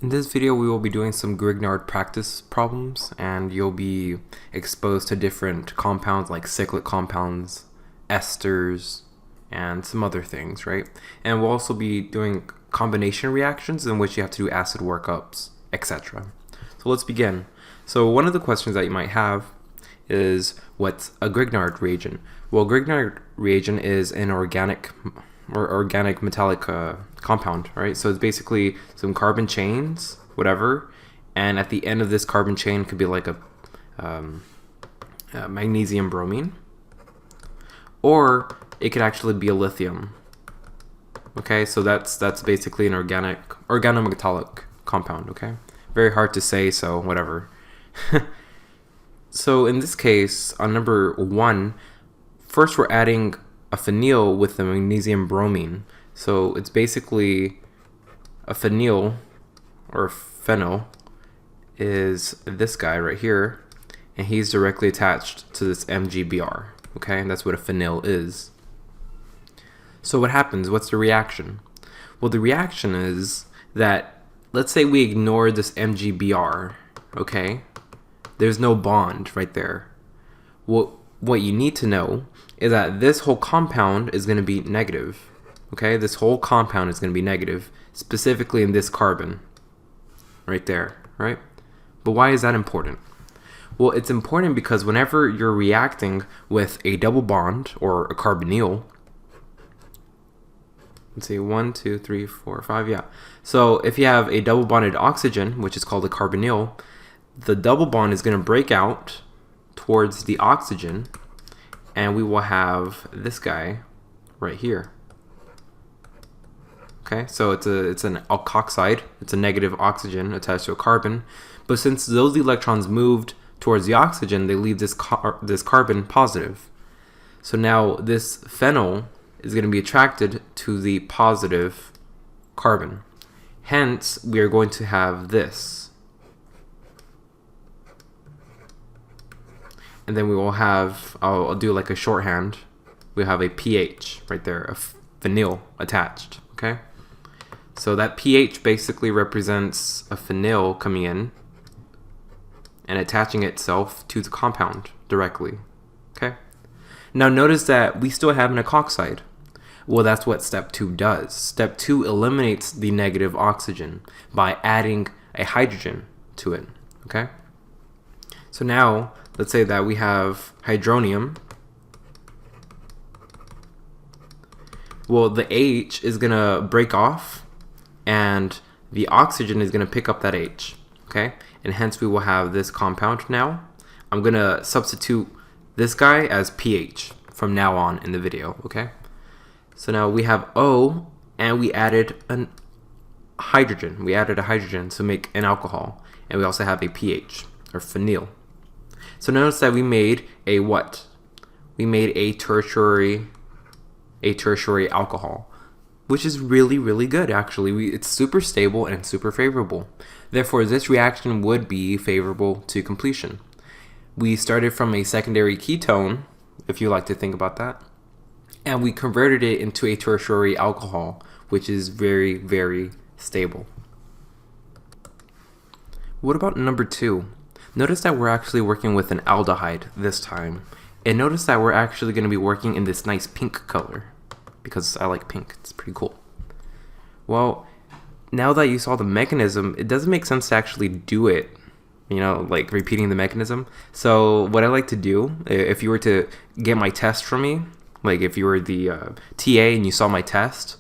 In this video, we will be doing some Grignard practice problems, and you'll be exposed to different compounds like cyclic compounds, esters, and some other things, right? And we'll also be doing combination reactions in which you have to do acid workups, etc. So let's begin. So one of the questions that you might have is, what's a Grignard reagent? Well, Grignard reagent is an organic metallic compound, right? So it's basically some carbon chains, whatever, and at the end of this carbon chain could be like a magnesium bromine, or it could actually be a lithium. Okay, so that's basically an organometallic compound. Okay, very hard to say, so whatever. So in this case, on number 1, first we're adding a phenyl with the magnesium bromine. So it's basically a phenyl, or phenyl, is this guy right here, and he's directly attached to this MgBr. Okay, and that's what a phenyl is. So what happens? What's the reaction? Well, the reaction is that, let's say we ignore this MgBr, okay? There's no bond right there. What you need to know is that this whole compound is going to be negative. Okay, this whole compound is going to be negative, specifically in this carbon right there, right? But why is that important? Well, it's important because whenever you're reacting with a double bond or a carbonyl, let's see, 1, 2, 3, 4, 5, yeah. So if you have a double bonded oxygen, which is called a carbonyl, the double bond is going to break out towards the oxygen, and we will have this guy right here. Okay, so it's an alkoxide. It's a negative oxygen attached to a carbon, but since those electrons moved towards the oxygen, they leave this carbon positive. So now this phenyl is going to be attracted to the positive carbon. Hence, we are going to have this. And then we will have, I'll do like a shorthand, we have a pH right there, a phenyl attached, okay? So that pH basically represents a phenyl coming in and attaching itself to the compound directly, okay? Now notice that we still have an epoxide. Well, that's what step 2 does. Step 2 eliminates the negative oxygen by adding a hydrogen to it, okay? So now, let's say that we have hydronium. Well, the H is going to break off, and the oxygen is going to pick up that H, okay? And hence we will have this compound now. I'm going to substitute this guy as pH from now on in the video, okay? So now we have O, and we added a hydrogen. We added a hydrogen to make an alcohol, and we also have a pH, or phenyl. So notice that we made a what? We made a tertiary alcohol, which is really, really good, actually. It's super stable and super favorable. Therefore, this reaction would be favorable to completion. We started from a secondary ketone, if you like to think about that, and we converted it into a tertiary alcohol, which is very, very stable. What about number 2? Notice that we're actually working with an aldehyde this time. And notice that we're actually going to be working in this nice pink color, because I like pink. It's pretty cool. Well, now that you saw the mechanism, it doesn't make sense to actually do it, you know, like repeating the mechanism. So what I like to do, if you were to get my test from me, like if you were the TA and you saw my test,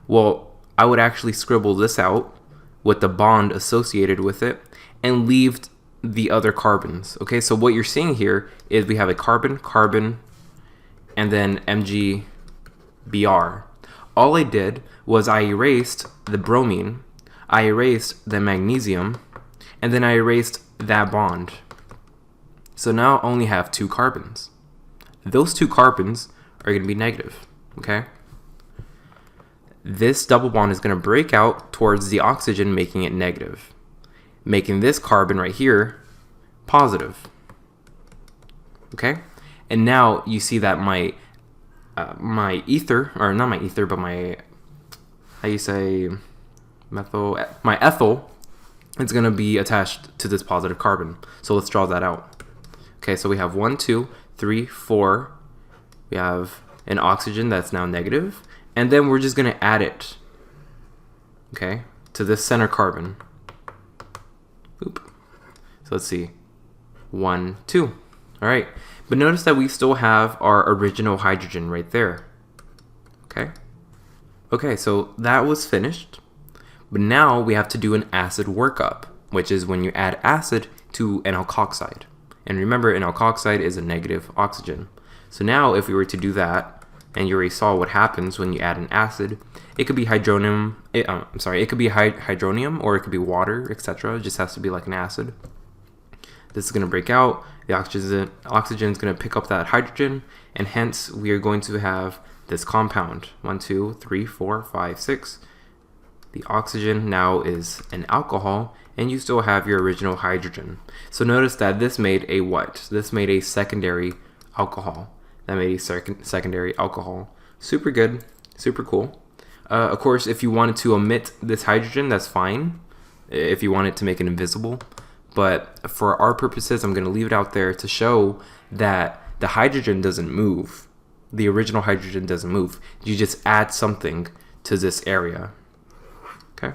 well, I would actually scribble this out with the bond associated with it and leave the other carbons. Okay, so what you're seeing here is we have a carbon, and then MgBr. All I did was I erased the bromine, I erased the magnesium, and then I erased that bond. So now I only have 2 carbons. Those 2 carbons are going to be negative, okay? This double bond is going to break out towards the oxygen, making it negative, making this carbon right here positive. Okay, and now you see that my ether, or not my ether, but my, how you say, my ethyl it's going to be attached to this positive carbon. So let's draw that out. Okay, so we have 1, 2, 3, 4. We have an oxygen that's now negative, and then we're just going to add it, okay, to this center carbon. Oop. So let's see. 1, 2. All right. But notice that we still have our original hydrogen right there. Okay. Okay, so that was finished. But now we have to do an acid workup, which is when you add acid to an alkoxide. And remember, an alkoxide is a negative oxygen. So now if we were to do that, and you already saw what happens when you add an acid, it could be hydronium, it could be hydronium, or it could be water, etc. It just has to be like an acid. This is going to break out, the oxygen is going to pick up that hydrogen, and hence we are going to have this compound. 1, 2, 3, 4, 5, 6. The oxygen now is an alcohol, and you still have your original hydrogen. So notice that this made a what? This made a secondary alcohol. That made a secondary alcohol. Super good, super cool. Of course, if you wanted to omit this hydrogen, that's fine. If you want it to make it invisible. But for our purposes, I'm going to leave it out there to show that the hydrogen doesn't move. The original hydrogen doesn't move. You just add something to this area. Okay.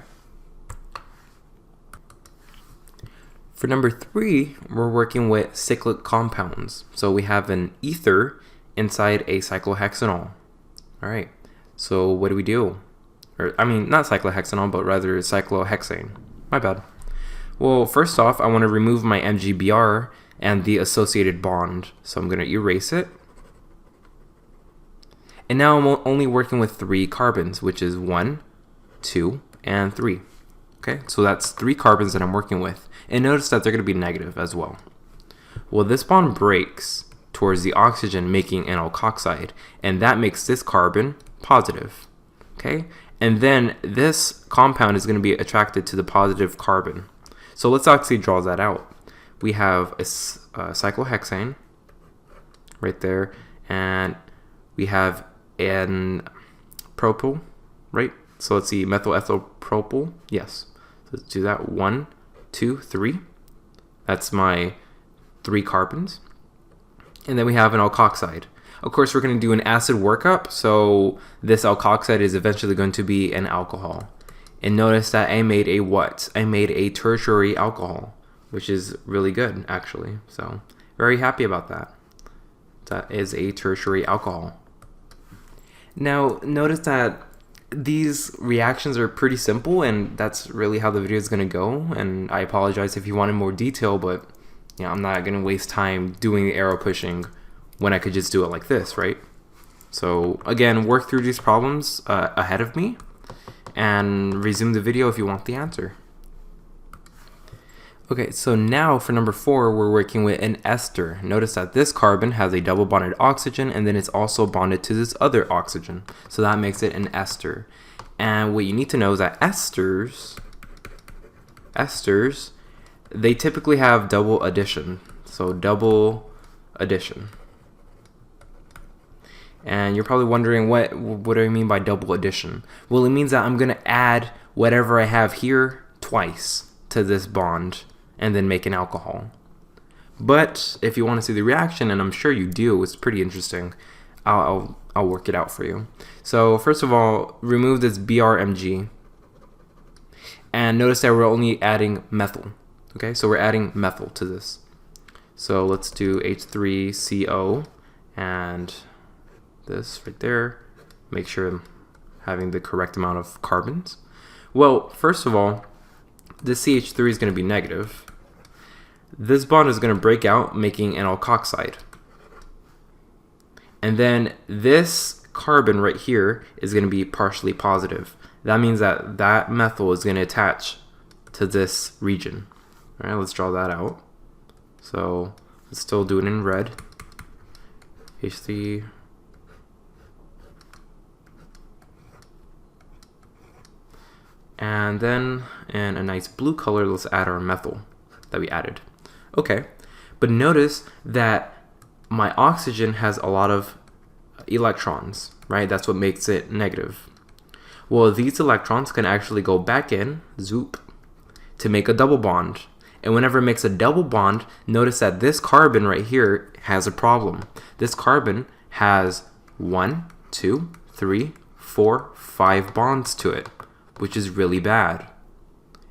For number 3, we're working with cyclic compounds. So we have an ether inside a cyclohexanol. All right. So what do? Or I mean, not cyclohexanol, but rather cyclohexane. My bad. Well, first off, I want to remove my MgBr and the associated bond. So I'm going to erase it. And now I'm only working with 3 carbons, which is 1, 2, and 3. Okay, so that's 3 carbons that I'm working with. And notice that they're going to be negative as well. Well, this bond breaks towards the oxygen, making an alkoxide. And that makes this carbon positive. Okay, and then this compound is going to be attracted to the positive carbon. So let's actually draw that out. We have a cyclohexane right there, and we have an propyl, right? So let's see, methyl ethyl propyl. Yes. So let's do that. 1, 2, 3. That's my 3 carbons. And then we have an alkoxide. Of course, we're going to do an acid workup, so this alkoxide is eventually going to be an alcohol. And notice that I made a what? I made a tertiary alcohol, which is really good, actually. So, very happy about that. That is a tertiary alcohol. Now, notice that these reactions are pretty simple, and that's really how the video is going to go. And I apologize if you wanted more detail, but I'm not going to waste time doing the arrow pushing when I could just do it like this, right? So, again, work through these problems ahead of me, and resume the video if you want the answer. Okay, so now for number 4, we're working with an ester. Notice that this carbon has a double bonded oxygen, and then it's also bonded to this other oxygen. So that makes it an ester. And what you need to know is that esters, they typically have double addition. So double addition. And you're probably wondering, what do I mean by double addition? Well, it means that I'm going to add whatever I have here twice to this bond and then make an alcohol. But if you want to see the reaction, and I'm sure you do, it's pretty interesting, I'll work it out for you. So first of all, remove this BRMG. And notice that we're only adding methyl. Okay, so we're adding methyl to this. So let's do H3CO and this right there. Make sure I'm having the correct amount of carbons. Well, first of all, this CH3 is going to be negative. This bond is going to break out, making an alkoxide. And then this carbon right here is going to be partially positive. That means that that methyl is going to attach to this region. All right, let's draw that out. So let's still do it in red. H3. And then in a nice blue color, let's add our methyl that we added. Okay, but notice that my oxygen has a lot of electrons, right? That's what makes it negative. Well, these electrons can actually go back in, zoop, to make a double bond. And whenever it makes a double bond, notice that this carbon right here has a problem. This carbon has 1, 2, 3, 4, 5 bonds to it, which is really bad.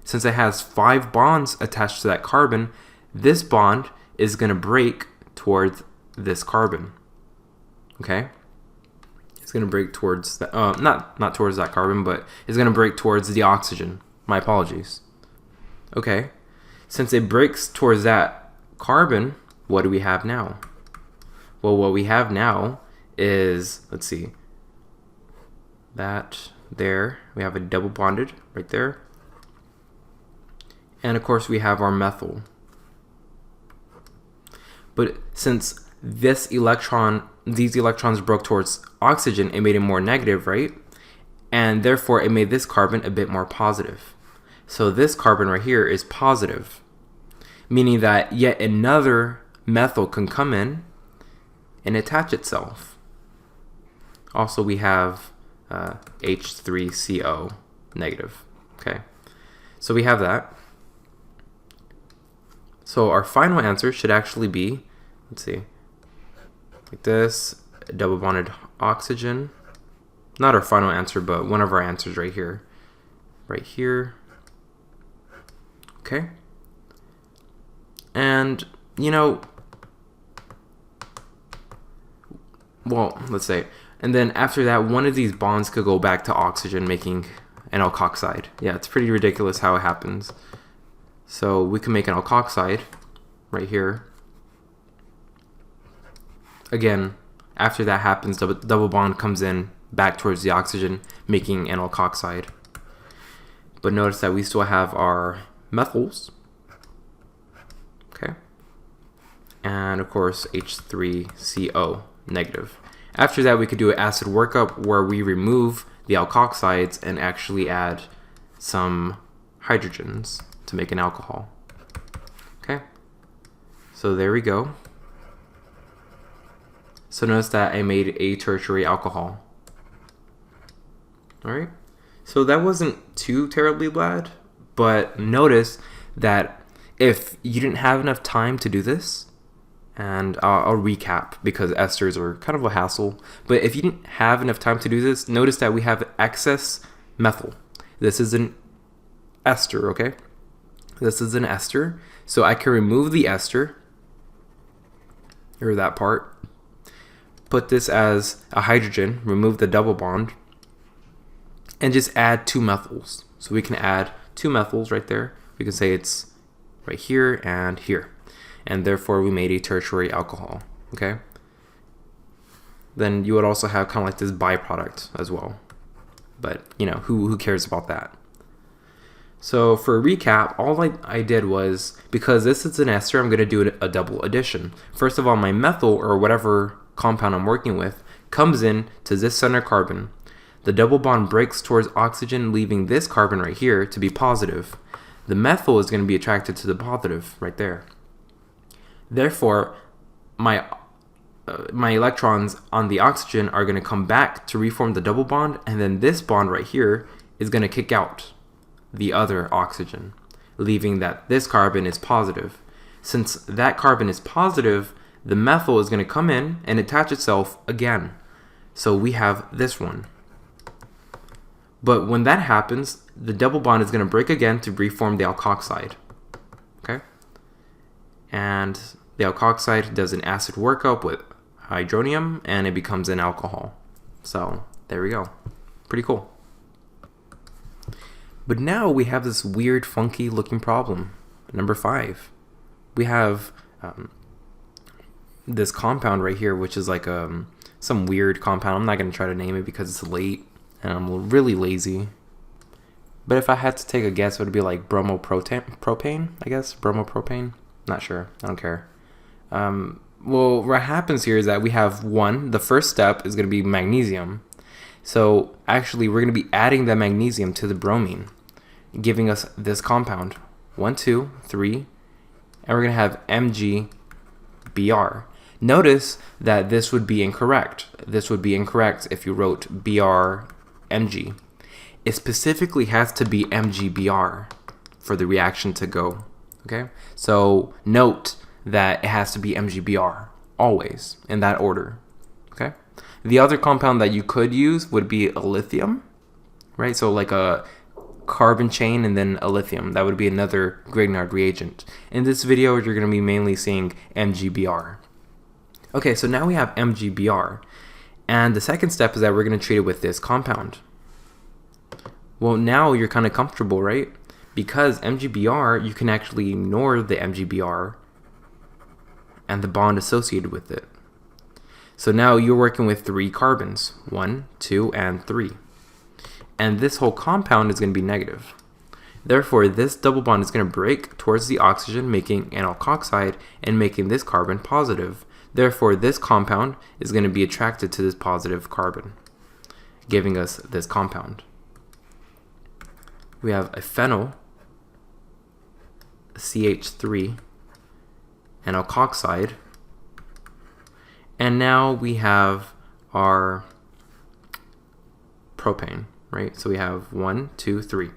Since it has 5 bonds attached to that carbon, this bond is going to break towards this carbon. Okay? It's going to break towards the, not towards that carbon, but it's going to break towards the oxygen. My apologies. Okay. Since it breaks towards that carbon, what do we have now? Well, what we have now is, let's see, that there, we have a double bonded right there. And of course we have our methyl. But since these electrons broke towards oxygen, it made it more negative, right? And therefore it made this carbon a bit more positive. So this carbon right here is positive, meaning that yet another methyl can come in and attach itself. Also, we have H3CO negative. Okay, so we have that. So our final answer should actually be, let's see, like this, double bonded oxygen. Not our final answer, but one of our answers right here. Right here. Okay. And, you know, well, let's say, and then after that, one of these bonds could go back to oxygen, making an alkoxide. Yeah, it's pretty ridiculous how it happens. So we can make an alkoxide right here. Again, after that happens, the double bond comes in back towards the oxygen, making an alkoxide. But notice that we still have our methyls. Okay. And of course, H3CO negative. After that, we could do an acid workup where we remove the alkoxides and actually add some hydrogens to make an alcohol. Okay. So there we go. So notice that I made a tertiary alcohol. Alright. So that wasn't too terribly bad, but notice that if you didn't have enough time to do this, and I'll recap because esters are kind of a hassle, but if you didn't have enough time to do this, notice that we have excess methyl. This is an ester, okay? This is an ester, so I can remove the ester, or that part, put this as a hydrogen, remove the double bond, and just add 2 methyls. So we can add 2 methyls right there. We can say it's right here and here. And therefore we made a tertiary alcohol, okay? Then you would also have kind of like this byproduct as well. But, you know, who cares about that? So for a recap, all I did was, because this is an ester, I'm going to do a double addition. First of all, my methyl, or whatever compound I'm working with, comes in to this center carbon. The double bond breaks towards oxygen, leaving this carbon right here to be positive. The methyl is going to be attracted to the positive right there. Therefore, my electrons on the oxygen are going to come back to reform the double bond, and then this bond right here is going to kick out the other oxygen, leaving that this carbon is positive. Since that carbon is positive, the methyl is going to come in and attach itself again. So we have this one. But when that happens, the double bond is going to break again to reform the alkoxide. Okay? And the alkoxide does an acid workup with hydronium, and it becomes an alcohol. So there we go. Pretty cool. But now we have this weird, funky looking problem. Number 5. We have this compound right here, which is like some weird compound. I'm not going to try to name it because it's late and I'm really lazy. But if I had to take a guess, it would be like bromopropane, I guess. Bromopropane? Not sure. I don't care. Well, what happens here is that we have the first step is going to be magnesium. So actually, we're going to be adding the magnesium to the bromine, giving us this compound. 1, 2, 3, and we're going to have MgBr. Notice that this would be incorrect. This would be incorrect if you wrote BrMg. It specifically has to be MgBr for the reaction to go. Okay, so note that it has to be MgBr always in that order. Okay, the other compound that you could use would be a lithium, right? So like a carbon chain and then a lithium. That would be another Grignard reagent. In this video, you're going to be mainly seeing MgBr. Okay, so now we have MgBr, and the second step is that we're going to treat it with this compound. Well, now you're kind of comfortable, right? Because MgBr, you can actually ignore the MgBr and the bond associated with it. So now you're working with 3 carbons, 1, 2, and 3. And this whole compound is going to be negative. Therefore, this double bond is going to break towards the oxygen, making an alkoxide and making this carbon positive. Therefore, this compound is going to be attracted to this positive carbon, giving us this compound. We have a phenyl, a CH3, an alkoxide, and now we have our propane, right? So we have 1, 2, 3.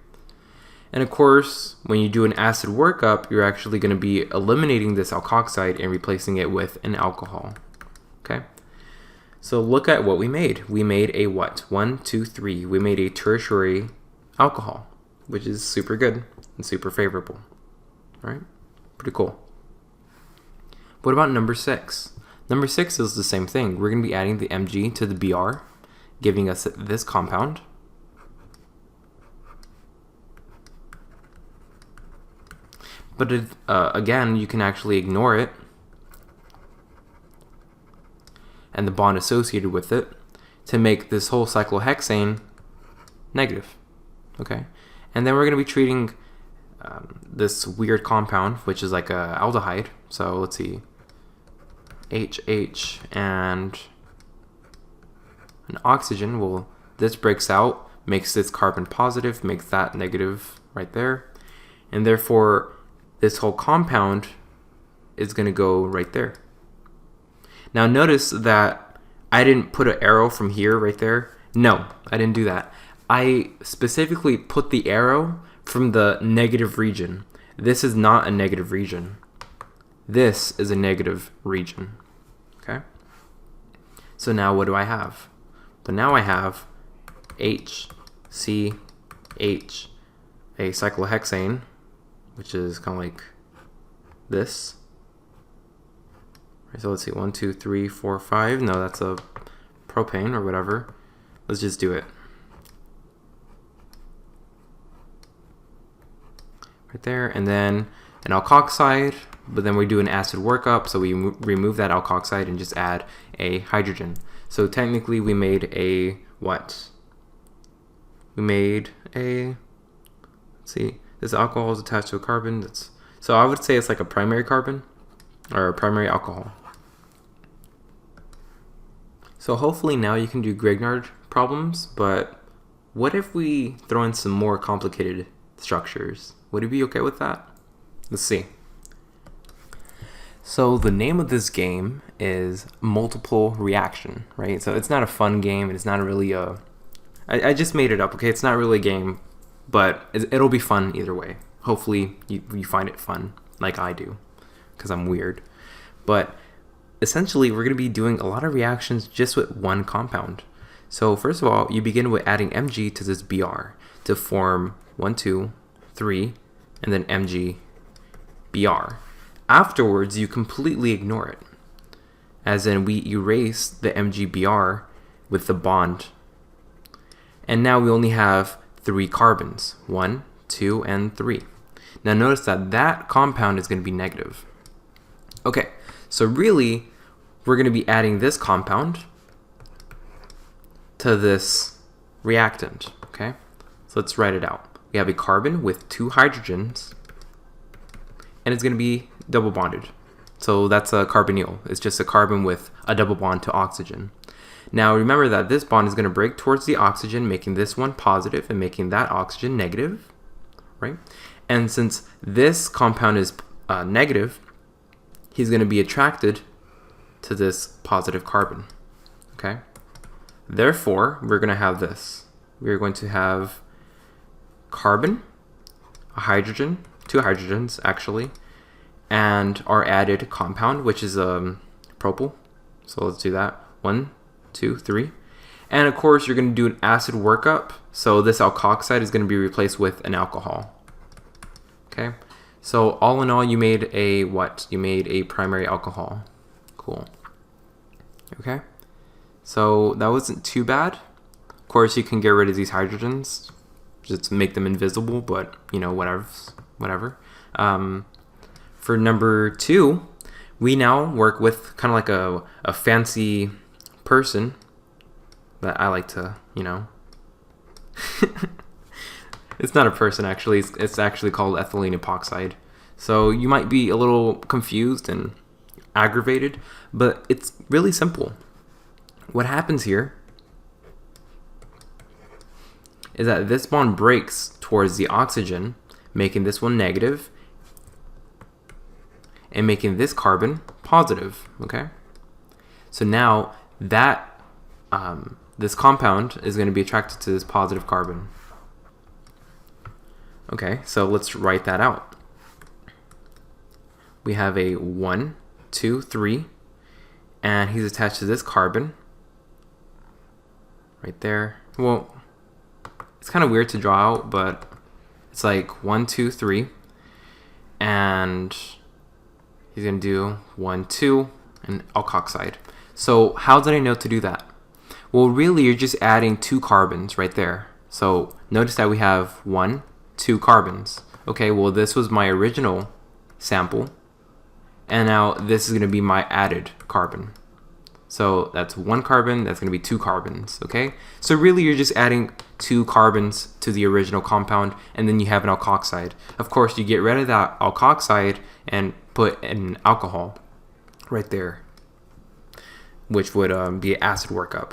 And of course, when you do an acid workup, you're actually going to be eliminating this alkoxide and replacing it with an alcohol. Okay? So look at what we made. We made a what? 1, 2, 3. We made a tertiary alcohol, which is super good and super favorable. All right? Pretty cool. What about number 6? Number 6 is the same thing. We're going to be adding the Mg to the Br, giving us this compound. But again, you can actually ignore it and the bond associated with it to make this whole cyclohexane negative. Okay, and then we're going to be treating this weird compound, which is like a aldehyde. So let's see, HH and an oxygen. Well, this breaks out, makes this carbon positive, makes that negative right there, and therefore this whole compound is going to go right there. Now notice that I didn't put an arrow from here right there. No, I didn't do that. I specifically put the arrow from the negative region. This is not a negative region. This is a negative region. Okay? So now what do I have? But now I have HCH, a cyclohexane, which is kind of like this. So let's see, 1, 2, 3, 4, 5. No, that's a propane or whatever. Let's just do it. Right there, and then an alkoxide, but then we do an acid workup, so we remove that alkoxide and just add a hydrogen. So technically we made a what? We made a, let's see, this alcohol is attached to a carbon. So I would say it's like a primary carbon or a primary alcohol. So hopefully now you can do Grignard problems, but what if we throw in some more complicated structures? Would you be okay with that? Let's see. So the name of this game is multiple reaction, right? So it's not a fun game, and it's not really a, I just made it up, okay? It's not really a game, but it'll be fun either way. Hopefully you find it fun, like I do, because I'm weird. But essentially, we're going to be doing a lot of reactions just with one compound. So first of all, you begin with adding Mg to this Br to form 1, 2, 3, and then MgBr. Afterwards, you completely ignore it, as in we erase the MgBr with the bond. And now we only have 3 carbons, 1, 2, and 3. Now notice that that compound is going to be negative. Okay, so really, we're going to be adding this compound to this reactant, okay? So let's write it out. We have a carbon with 2 hydrogens, and it's going to be double bonded. So that's a carbonyl. It's just a carbon with a double bond to oxygen. Now remember that this bond is going to break towards the oxygen, making this one positive and making that oxygen negative, right? And since this compound is negative, he's going to be attracted to this positive carbon, okay? Therefore, we're going to have this. We're going to have carbon a hydrogen, 2 hydrogens actually, and our added compound, which is propyl. So let's do that. 1, 2, 3. And of course, you're going to do an acid workup. So this alkoxide is going to be replaced with an alcohol. Okay. So all in all, you made a what? You made a primary alcohol. Cool. Okay. So that wasn't too bad. Of course, you can get rid of these hydrogens, just to make them invisible, but you know, whatever. For number 2, we now work with kind of like a fancy person that I like to, you know. It's not a person actually, it's actually called ethylene epoxide. So you might be a little confused and aggravated, but it's really simple. What happens here is that this bond breaks towards the oxygen, making this one negative and making this carbon positive, okay? So now that this compound is going to be attracted to this positive carbon. Okay, so let's write that out. We have a 1, 2, 3, and he's attached to this carbon right there. Well, it's kind of weird to draw out, but it's like 1, 2, 3, and he's going to do 1, 2, and alkoxide. So how did I know to do that? Well, really, you're just adding 2 carbons right there. So notice that we have 1, 2 carbons. Okay, well, this was my original sample, and now this is going to be my added carbon. So that's 1 carbon, that's going to be 2 carbons, okay? So really, you're just adding 2 carbons to the original compound, and then you have an alkoxide. Of course, you get rid of that alkoxide and put an alcohol right there, which would be acid workup.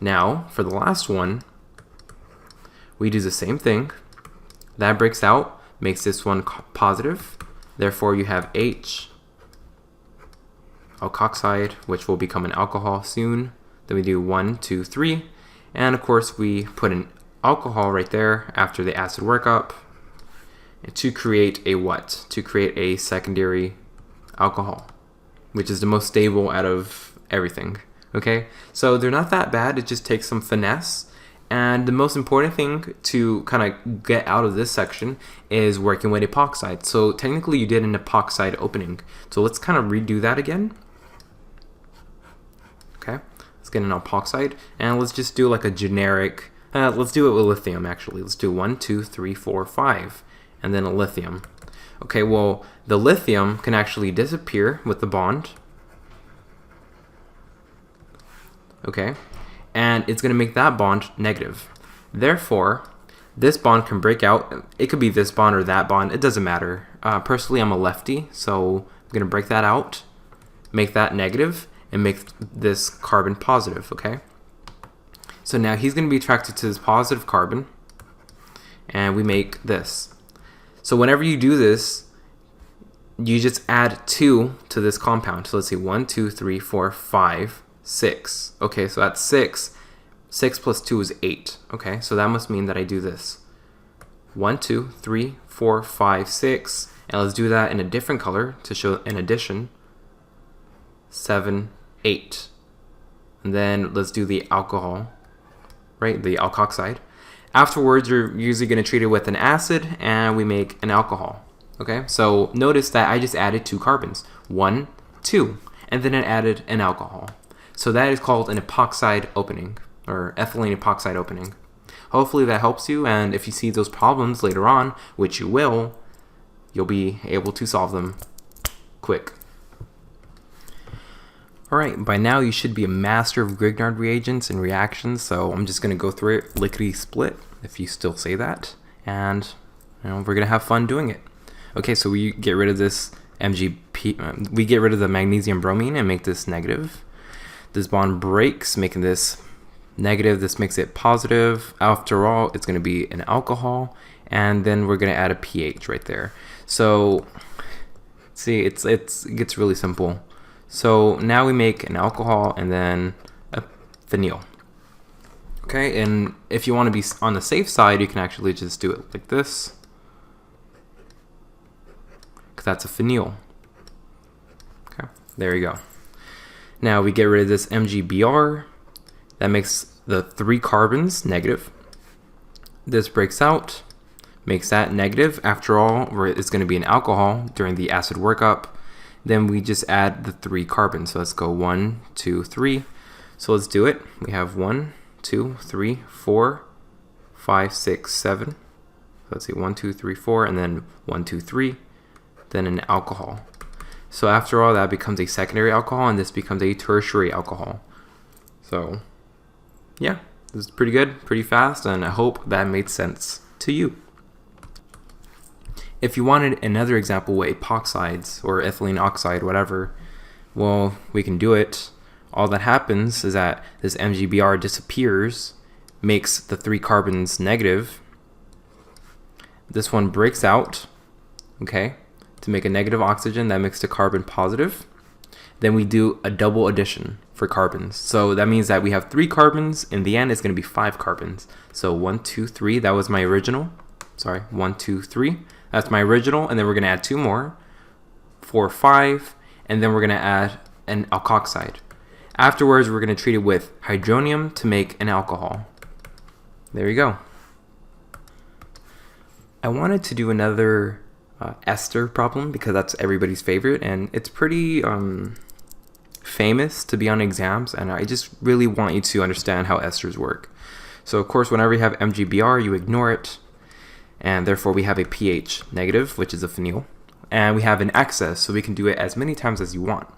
Now, for the last one, we do the same thing. That breaks out, makes this one positive. Therefore, you have H, alkoxide, which will become an alcohol soon. Then we do 1, 2, 3. And of course, we put an alcohol right there after the acid workup to create a what? To create a secondary alcohol, which is the most stable out of everything. Okay, so they're not that bad. It just takes some finesse. And the most important thing to kind of get out of this section is working with epoxide. So technically you did an epoxide opening. So let's kind of redo that again. Okay, let's get an epoxide and let's just do like a generic, let's do it with lithium actually. Let's do 1, 2, 3, 4, 5, and then a lithium. Okay, well, the lithium can actually disappear with the bond. Okay, and it's going to make that bond negative. Therefore, this bond can break out. It could be this bond or that bond. It doesn't matter. Personally, I'm a lefty, so I'm going to break that out, make that negative, and make this carbon positive, okay? So now he's going to be attracted to this positive carbon, and we make this. So whenever you do this, you just add 2 to this compound. So let's see, 1, 2, 3, 4, 5, 6. Okay, so that's 6. 6 plus 2 is 8. Okay, so that must mean that I do this. 1, 2, 3, 4, 5, 6. And let's do that in a different color to show an addition. 7, 8. And then let's do the alcohol, right? The alkoxide. Afterwards, you're usually going to treat it with an acid, and we make an alcohol. Okay, so notice that I just added 2 carbons. 1, 2. And then it added an alcohol. So that is called an epoxide opening, or ethylene epoxide opening. Hopefully that helps you, and if you see those problems later on, which you will, you'll be able to solve them quick. Alright, by now you should be a master of Grignard reagents and reactions, so I'm just going to go through it lickety-split, if you still say that, and we're going to have fun doing it. Okay, so we get rid of this MgP, we get rid of the magnesium bromine and make this negative. This bond breaks, making this negative. This makes it positive. After all, it's going to be an alcohol, and then we're going to add a pH right there. So, see, it gets really simple. So now we make an alcohol and then a phenyl. Okay, and if you want to be on the safe side, you can actually just do it like this. that's a phenyl. Okay, there you go. Now we get rid of this MgBr. That makes the 3 carbons negative. This breaks out, makes that negative. After all, it's going to be an alcohol during the acid workup. Then we just add the 3 carbons. So let's go 1, 2, 3. So let's do it. We have 1, 2, 3, 4, 5, 6, 7. Let's see, 1, 2, 3, 4, and then 1, 2, 3, then an alcohol. So after all, that becomes a secondary alcohol, and this becomes a tertiary alcohol. So yeah, this is pretty good, pretty fast, and I hope that made sense to you. If you wanted another example with epoxides or ethylene oxide, whatever, well, we can do it. All that happens is that this MgBr disappears, makes the 3 carbons negative. This one breaks out, okay, to make a negative oxygen that makes the carbon positive. Then we do a double addition for carbons. So that means that we have 3 carbons. In the end, it's going to be 5 carbons. So 1, 2, 3, that was my original. Sorry, 1, 2, 3. That's my original, and then we're going to add 2 more, 4, 5, and then we're going to add an alkoxide. Afterwards, we're going to treat it with hydronium to make an alcohol. There you go. I wanted to do another Ester problem because that's everybody's favorite, and it's pretty famous to be on exams, and I just really want you to understand how esters work. So of course, whenever you have MgBr, you ignore it, and therefore we have a pH negative, which is a phenyl, and we have an excess, so we can do it as many times as you want.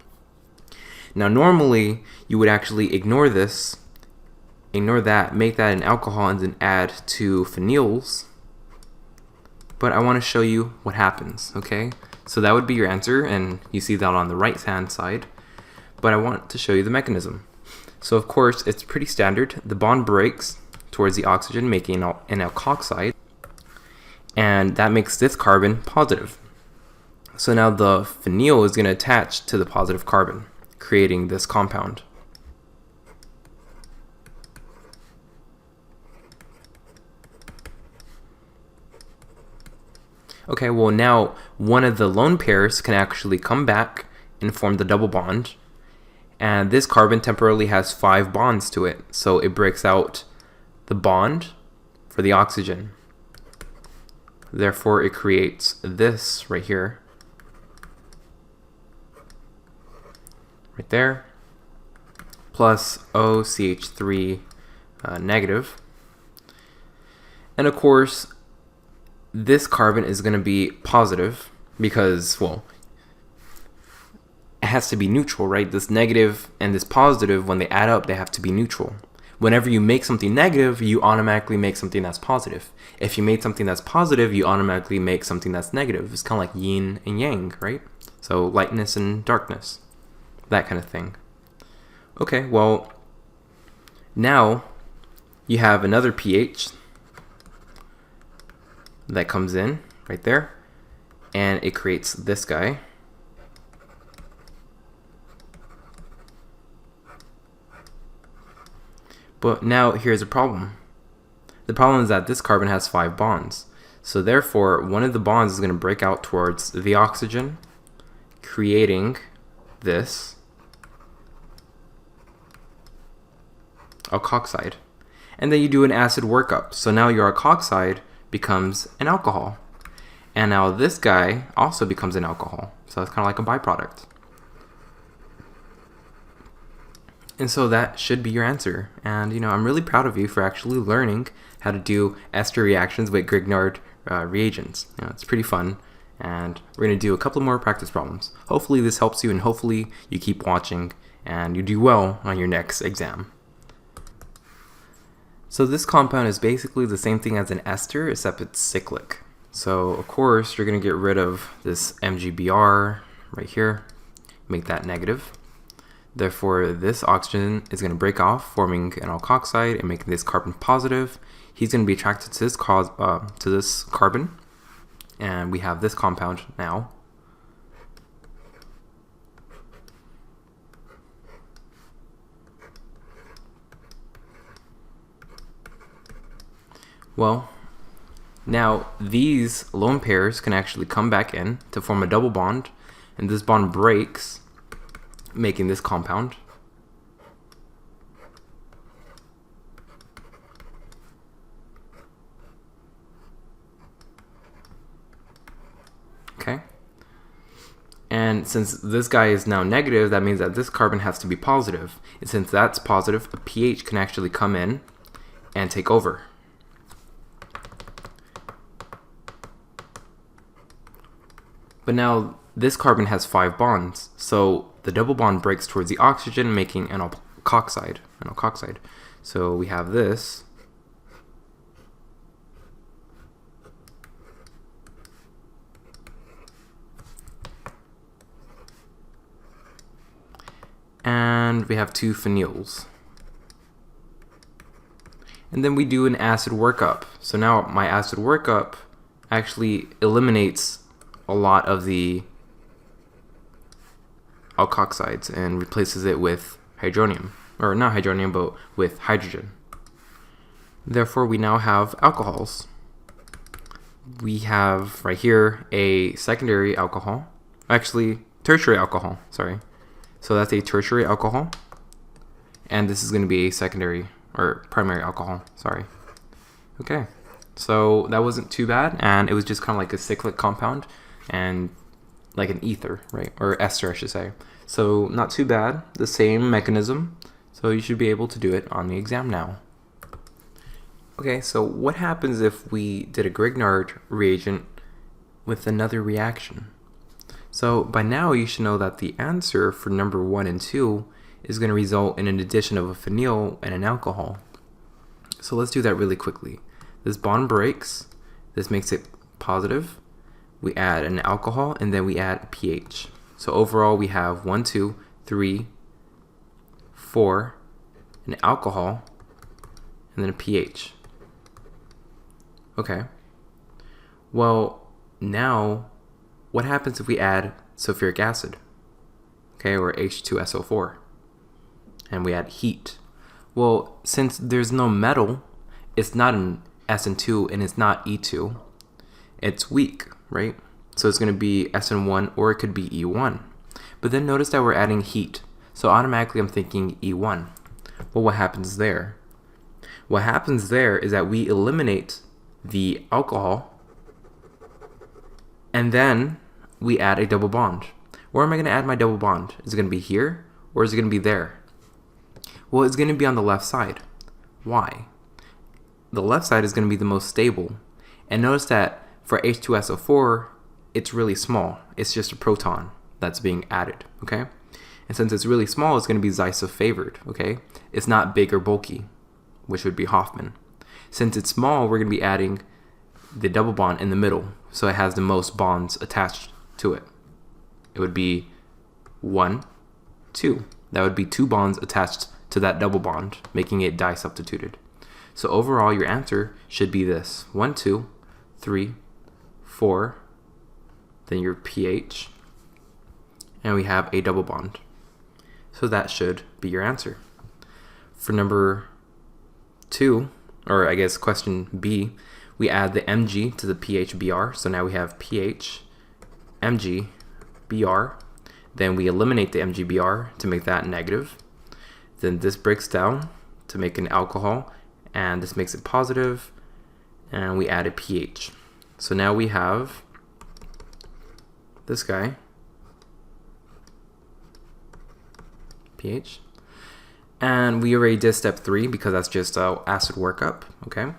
Now normally you would actually ignore this, ignore that, make that an alcohol, and then add 2 phenyls, but I want to show you what happens, okay? So that would be your answer, and you see that on the right hand side, but I want to show you the mechanism. So of course it's pretty standard. The bond breaks towards the oxygen, making an alkoxide, and that makes this carbon positive. So now the phenyl is going to attach to the positive carbon, creating this compound. Okay, well now one of the lone pairs can actually come back and form the double bond, and this carbon temporarily has 5 bonds to it, so it breaks out the bond for the oxygen. Therefore, it creates this right here, right there, plus OCH3 negative. And of course, this carbon is going to be positive because, well, it has to be neutral, right? This negative and this positive, when they add up, they have to be neutral. Whenever you make something negative, you automatically make something that's positive. If you made something that's positive, you automatically make something that's negative. It's kind of like yin and yang, right? So lightness and darkness, that kind of thing. Okay, well, now you have another pH that comes in right there, and it creates this guy. But now here's a problem. The problem is that this carbon has 5 bonds. So therefore, one of the bonds is going to break out towards the oxygen, creating this alkoxide. And then you do an acid workup. So now your alkoxide becomes an alcohol. And now this guy also becomes an alcohol. So it's kind of like a byproduct. And so that should be your answer. And I'm really proud of you for actually learning how to do ester reactions with Grignard reagents. It's pretty fun. And we're going to do a couple more practice problems. Hopefully this helps you, and hopefully you keep watching and you do well on your next exam. So this compound is basically the same thing as an ester, except it's cyclic. So of course you're going to get rid of this MgBr right here, make that negative. Therefore, this oxygen is going to break off, forming an alkoxide and making this carbon positive. He's going to be attracted to this carbon, and we have this compound now. Well, Now, these lone pairs can actually come back in to form a double bond, and this bond breaks, making this compound. Okay. And since this guy is now negative, that means that this carbon has to be positive. And since that's positive, a pH can actually come in and take over. But now this carbon has 5 bonds, so the double bond breaks towards the oxygen, making an alkoxide. So we have this. And we have 2 phenyls. And then we do an acid workup. So now my acid workup actually eliminates a lot of the alkoxides and replaces it with hydronium. Or not hydronium, but with hydrogen. Therefore, we now have alcohols. We have right here a secondary alcohol. Actually, tertiary alcohol, sorry. So that's a tertiary alcohol. And this is going to be a secondary or primary alcohol, sorry. Okay, so that wasn't too bad, and it was just kind of like a cyclic compound and like an ether, right? Or ester, I should say. So not too bad, the same mechanism. So you should be able to do it on the exam now. Okay, so what happens if we did a Grignard reagent with another reaction? So by now you should know that the answer for number 1 and 2 is going to result in an addition of a phenyl and an alcohol. So let's do that really quickly. This bond breaks, this makes it positive, we add an alcohol, and then we add pH. So overall we have 1, 2, 3, 4, an alcohol, and then a pH. Okay. Well, now what happens if we add sulfuric acid? Okay, or H2SO4, and we add heat. Well, since there's no metal, it's not an SN2 and it's not E2. It's weak, right? So it's going to be SN1 or it could be E1. But then notice that we're adding heat. So automatically I'm thinking E1. Well, what happens there? What happens there is that we eliminate the alcohol and then we add a double bond. Where am I going to add my double bond? Is it going to be here or is it going to be there? Well, it's going to be on the left side. Why? The left side is going to be the most stable. And notice that for H2SO4, it's really small. It's just a proton that's being added, okay? And since it's really small, it's going to be isofavored, okay? It's not big or bulky, which would be Hoffman. Since it's small, we're going to be adding the double bond in the middle, so it has the most bonds attached to it. It would be 1, 2. That would be 2 bonds attached to that double bond, making it disubstituted. So overall, your answer should be this: 1, 2, 3, 4, then your pH, and we have a double bond. So that should be your answer. For number 2, or I guess question B, we add the Mg to the pH Br. So now we have pH, Mg, Br. Then we eliminate the MgBr to make that negative. Then this breaks down to make an alcohol, and this makes it positive, and we add a pH. So now we have this guy, pH, and we already did step 3 because that's just acid workup, okay?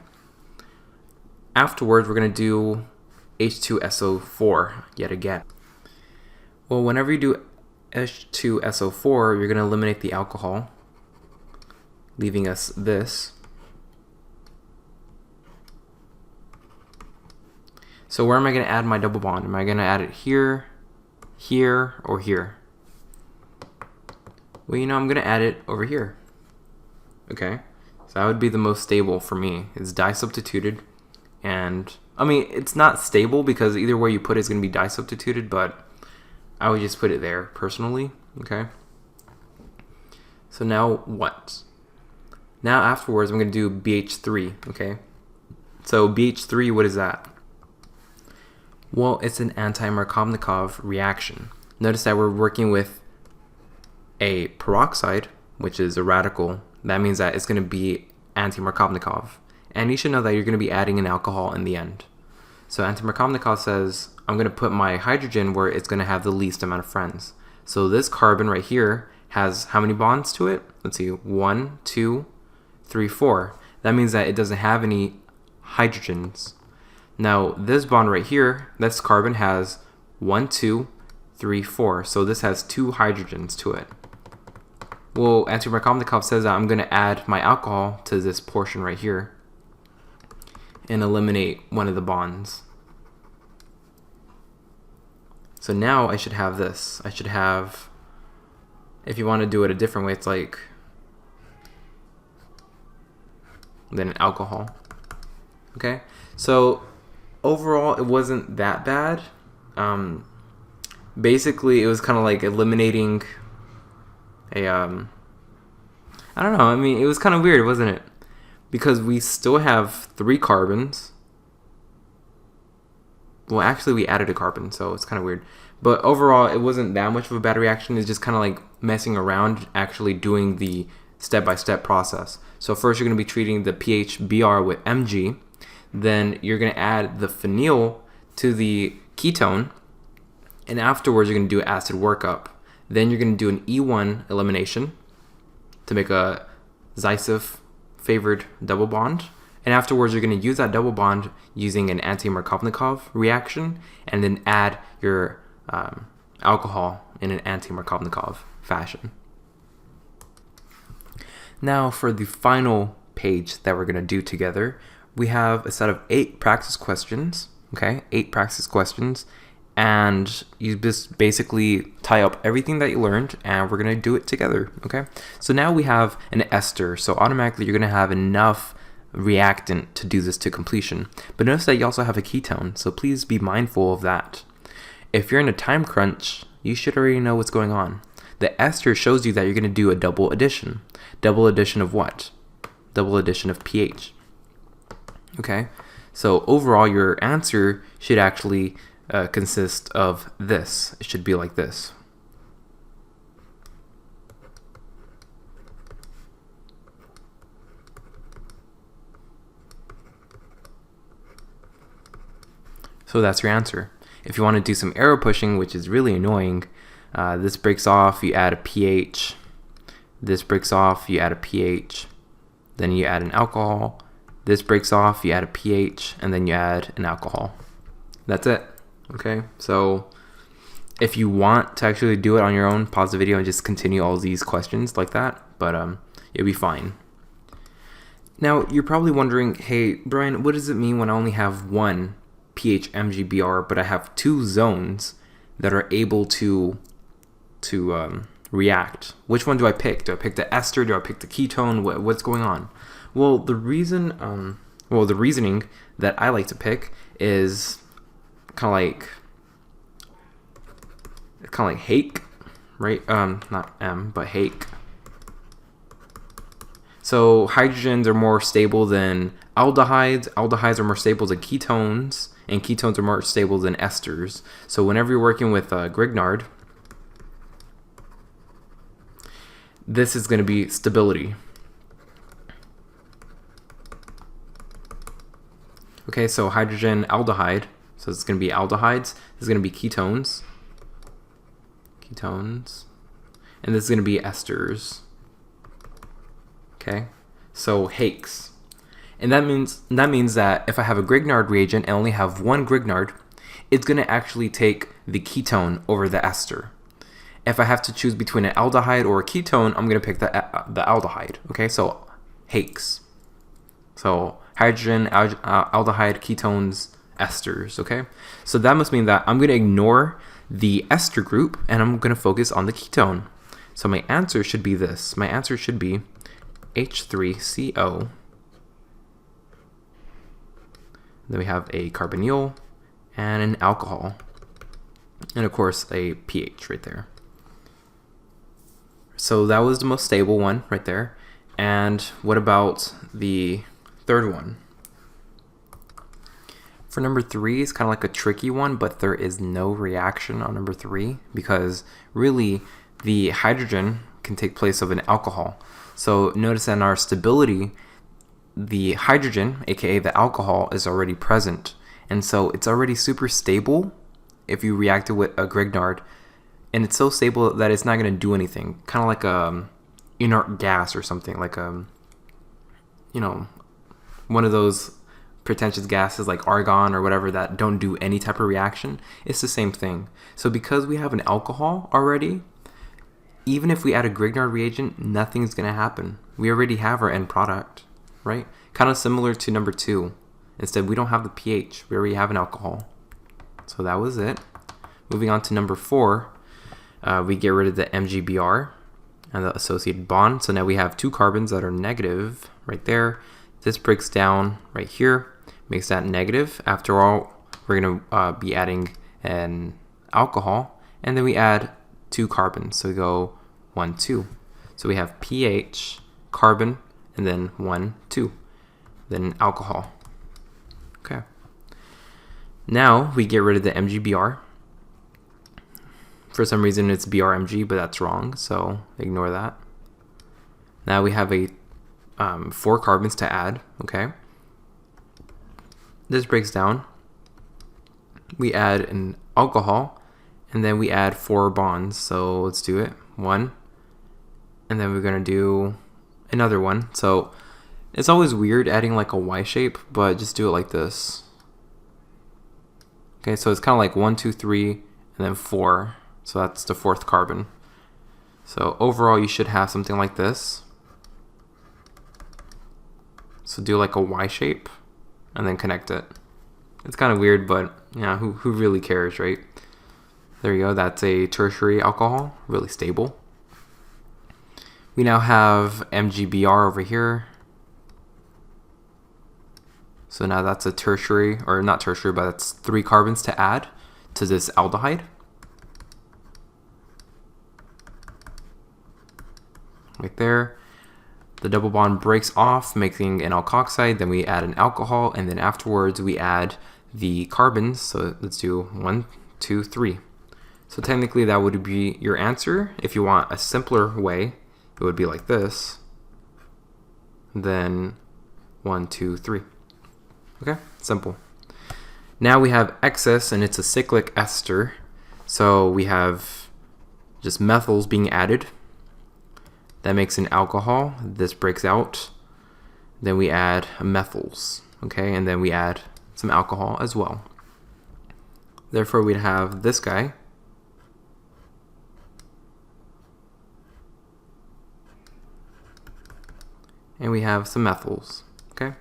Afterwards, we're going to do H2SO4 yet again. Well, whenever you do H2SO4, you're going to eliminate the alcohol, leaving us this. So where am I going to add my double bond? Am I going to add it here, here, or here? Well, you know, I'm going to add it over here. Okay, so that would be the most stable for me. It's disubstituted, and I mean, it's not stable because either way you put it is going to be disubstituted, but I would just put it there personally, okay? So now what? Now afterwards, I'm going to do BH3, okay? So BH3, what is that? Well, it's an anti-Markovnikov reaction. Notice that we're working with a peroxide, which is a radical. That means that it's going to be anti-Markovnikov. And you should know that you're going to be adding an alcohol in the end. So anti-Markovnikov says, I'm going to put my hydrogen where it's going to have the least amount of friends. So this carbon right here has how many bonds to it? Let's see, 1, 2, 3, 4. That means that it doesn't have any hydrogens. Now this bond right here, this carbon has 1, 2, 3, 4. So this has 2 hydrogens to it. Well, anti-Markovnikov says that I'm going to add my alcohol to this portion right here and eliminate one of the bonds. So now I should have this. I should have, if you want to do it a different way, it's like then an alcohol. Okay, so overall it wasn't that bad. Basically it was kind of like eliminating a I don't know, I mean it was kind of weird, wasn't it? Because we still have 3 carbons. Well, actually we added a carbon, so it's kind of weird. But overall it wasn't that much of a bad reaction. It's just kind of like messing around, actually doing the step-by-step process. So first you're going to be treating the pH Br with Mg. Then you're going to add the phenyl to the ketone, and afterwards you're going to do acid workup. Then you're going to do an E1 elimination to make a Zaitsev favored double bond, and afterwards you're going to use that double bond using an anti-Markovnikov reaction, and then add your alcohol in an anti-Markovnikov fashion. Now for the final page that we're going to do together, we have a set of 8 practice questions, okay? 8 practice questions, and you just basically tie up everything that you learned, and we're going to do it together, okay? So now we have an ester, so automatically you're going to have enough reactant to do this to completion. But notice that you also have a ketone, so please be mindful of that. If you're in a time crunch, you should already know what's going on. The ester shows you that you're going to do a double addition. Double addition of what? Double addition of pH. Okay, so overall your answer should actually consist of this. It should be like this. So that's your answer. If you want to do some arrow pushing, which is really annoying, this breaks off, you add a pH. This breaks off, you add a pH. Then you add an alcohol. This breaks off, you add a pH, and then you add an alcohol. That's it. Okay, so if you want to actually do it on your own, pause the video and just continue all these questions like that, but it'll be fine. Now, you're probably wondering, hey, Brian, what does it mean when I only have one pH MgBr, but I have 2 zones that are able to react? Which one do I pick? Do I pick the ester? Do I pick the ketone? What's going on? Well, the reasoning that I like to pick is kind of like hake, right? Not M, but hake. So hydrogens are more stable than aldehydes. Aldehydes are more stable than ketones, and ketones are more stable than esters. So whenever you're working with Grignard, this is going to be stability. Okay, so hydrogen aldehyde, so it's going to be aldehydes. This is going to be ketones, and this is going to be esters. Okay, so hakes, and that means that if I have a Grignard reagent and only have one Grignard, it's going to actually take the ketone over the ester. If I have to choose between an aldehyde or a ketone, I'm going to pick the aldehyde. Okay, so hakes. So hydrogen, aldehyde, ketones, esters. Okay, so that must mean that I'm going to ignore the ester group and I'm going to focus on the ketone. So my answer should be this. My answer should be H3CO. Then we have a carbonyl and an alcohol, and of course a pH right there. So that was the most stable one right there. And what about the third one? For number 3, it's kind of like a tricky one, but there is no reaction on number 3 because really the hydrogen can take place of an alcohol. So notice that in our stability, the hydrogen, aka the alcohol, is already present. And so it's already super stable if you react it with a Grignard. And it's so stable that it's not going to do anything. Kind of like a inert gas or something, like one of those pretentious gases like argon or whatever that don't do any type of reaction. It's the same thing. So because we have an alcohol already, even if we add a Grignard reagent, nothing's going to happen. We already have our end product, right? Kind of similar to number 2. Instead, we don't have the pH. We already have an alcohol. So that was it. Moving on to number 4, we get rid of the MgBr and the associated bond. So now we have 2 carbons that are negative right there. This breaks down right here, makes that negative. After all, we're going to be adding an alcohol, and then we add 2 carbons. So we go 1, 2. So we have pH, carbon, and then 1, 2. Then alcohol. Okay. Now we get rid of the MgBr. For some reason it's BRMG, but that's wrong, so ignore that. Now we have a 4 carbons to add, okay? This breaks down. We add an alcohol, and then we add 4 bonds. So let's do it. 1, and then we're gonna do another one. So it's always weird adding like a Y shape, but just do it like this. Okay, so it's kind of like 1, 2, 3, and then 4. So that's the 4th carbon. So overall, you should have something like this. So do like a Y shape and then connect it. It's kind of weird, but yeah, who really cares, right? There you go. That's a tertiary alcohol, really stable. We now have MgBr over here. So now that's a tertiary, or not tertiary, but that's 3 carbons to add to this aldehyde. Right there. The double bond breaks off, making an alkoxide. Then we add an alcohol, and then afterwards we add the carbons. So let's do 1, 2, 3. So technically that would be your answer. If you want a simpler way, it would be like this. Then 1, 2, 3. Okay, simple. Now we have excess, and it's a cyclic ester. So we have just methyls being added. That makes an alcohol. This breaks out. Then we add methyls, okay? And then we add some alcohol as well. Therefore, we'd have this guy. And we have some methyls, okay?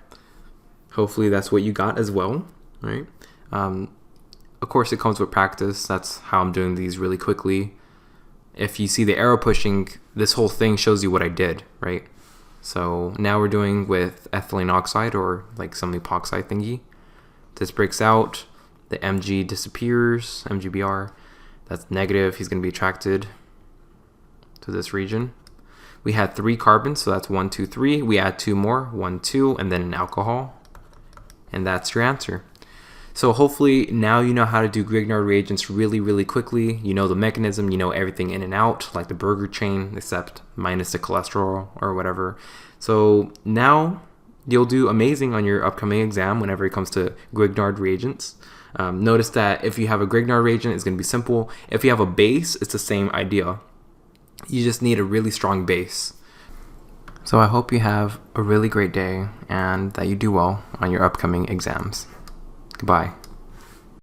Hopefully that's what you got as well, right? Of course, it comes with practice. That's how I'm doing these really quickly. If you see the arrow pushing, this whole thing shows you what I did, right? So now we're doing with ethylene oxide or like some epoxide thingy. This breaks out, the Mg disappears, MgBr, that's negative, he's going to be attracted to this region. We had 3 carbons, so that's 1, 2, 3. We add 2 more, 1, 2, and then an alcohol. And that's your answer. So hopefully now you know how to do Grignard reagents really, really quickly. You know the mechanism, you know everything in and out, like the burger chain, except minus the cholesterol or whatever. So now you'll do amazing on your upcoming exam whenever it comes to Grignard reagents. Notice that if you have a Grignard reagent, it's going to be simple. If you have a base, it's the same idea. You just need a really strong base. So I hope you have a really great day and that you do well on your upcoming exams. Goodbye.